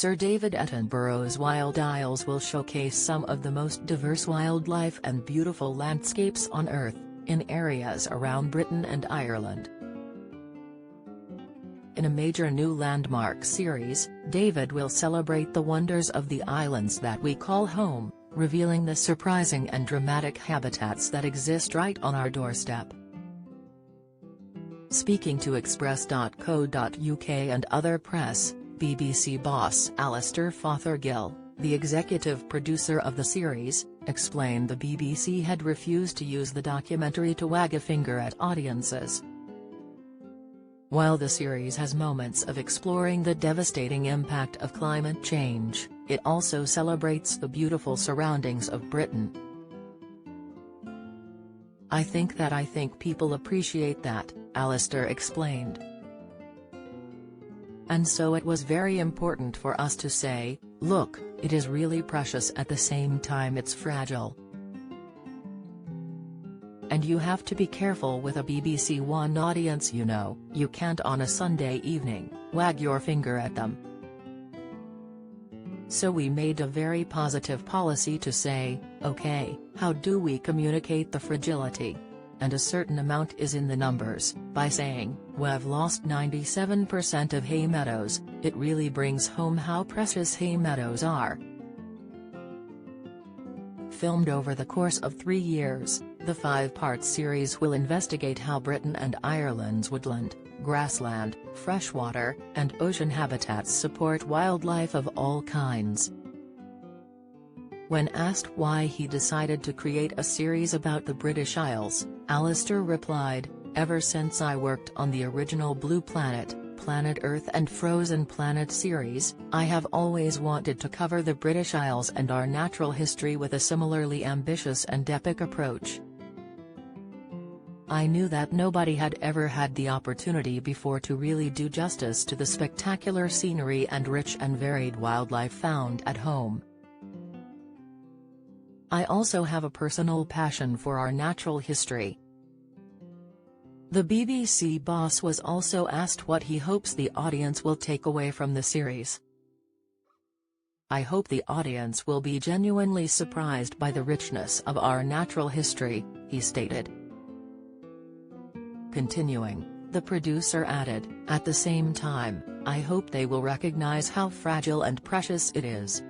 Sir David Attenborough's Wild Isles will showcase some of the most diverse wildlife and beautiful landscapes on Earth, in areas around Britain and Ireland. In a major new landmark series, David will celebrate the wonders of the islands that we call home, revealing the surprising and dramatic habitats that exist right on our doorstep. Speaking to Express.co.uk and other press, BBC boss Alistair Fothergill, the executive producer of the series, explained the BBC had refused to use the documentary to wag a finger at audiences. While the series has moments of exploring the devastating impact of climate change, it also celebrates the beautiful surroundings of Britain. I think people appreciate that," Alistair explained. "And so it was very important for us to say, look, it is really precious at the same time it's fragile. And you have to be careful with a BBC One audience, you know, you can't on a Sunday evening, wag your finger at them. So we made a very positive policy to say, okay, how do we communicate the fragility? And a certain amount is in the numbers, by saying, we've lost 97% of hay meadows, it really brings home how precious hay meadows are." Filmed over the course of 3 years, the 5-part series will investigate how Britain and Ireland's woodland, grassland, freshwater, and ocean habitats support wildlife of all kinds. When asked why he decided to create a series about the British Isles, Alistair replied, "Ever since I worked on the original Blue Planet, Planet Earth and Frozen Planet series, I have always wanted to cover the British Isles and our natural history with a similarly ambitious and epic approach. I knew that nobody had ever had the opportunity before to really do justice to the spectacular scenery and rich and varied wildlife found at home. I also have a personal passion for our natural history." The BBC boss was also asked what he hopes the audience will take away from the series. "I hope the audience will be genuinely surprised by the richness of our natural history," he stated. Continuing, the producer added, "At the same time, I hope they will recognize how fragile and precious it is."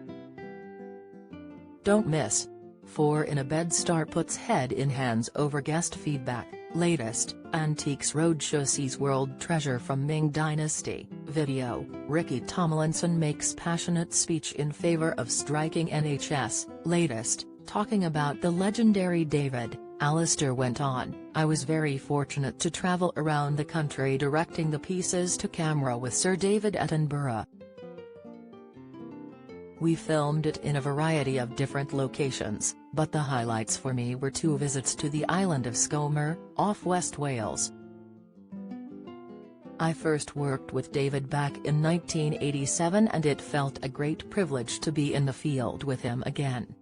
Don't miss. 4 in a Bed star puts head in hands over guest feedback. Latest, Antiques Roadshow sees world treasure from Ming Dynasty. Video, Ricky Tomlinson makes passionate speech in favor of striking NHS. Latest, talking about the legendary David, Alistair went on, "I was very fortunate to travel around the country directing the pieces to camera with Sir David Attenborough. We filmed it in a variety of different locations, but the highlights for me were 2 visits to the island of Scomer, off West Wales. I first worked with David back in 1987 and it felt a great privilege to be in the field with him again."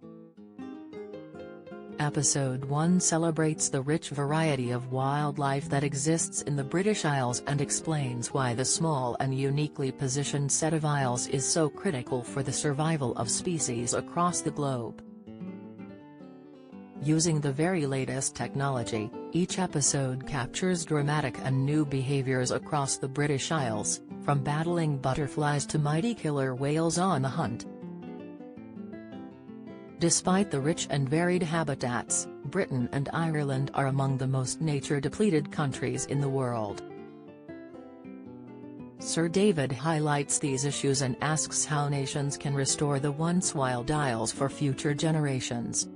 Episode 1 celebrates the rich variety of wildlife that exists in the British Isles and explains why the small and uniquely positioned set of isles is so critical for the survival of species across the globe. Using the very latest technology, each episode captures dramatic and new behaviors across the British Isles, from battling butterflies to mighty killer whales on the hunt. Despite the rich and varied habitats, Britain and Ireland are among the most nature-depleted countries in the world. Sir David highlights these issues and asks how nations can restore the once wild isles for future generations.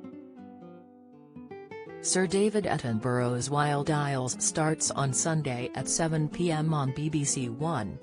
Sir David Attenborough's Wild Isles starts on Sunday at 7 p.m. on BBC One.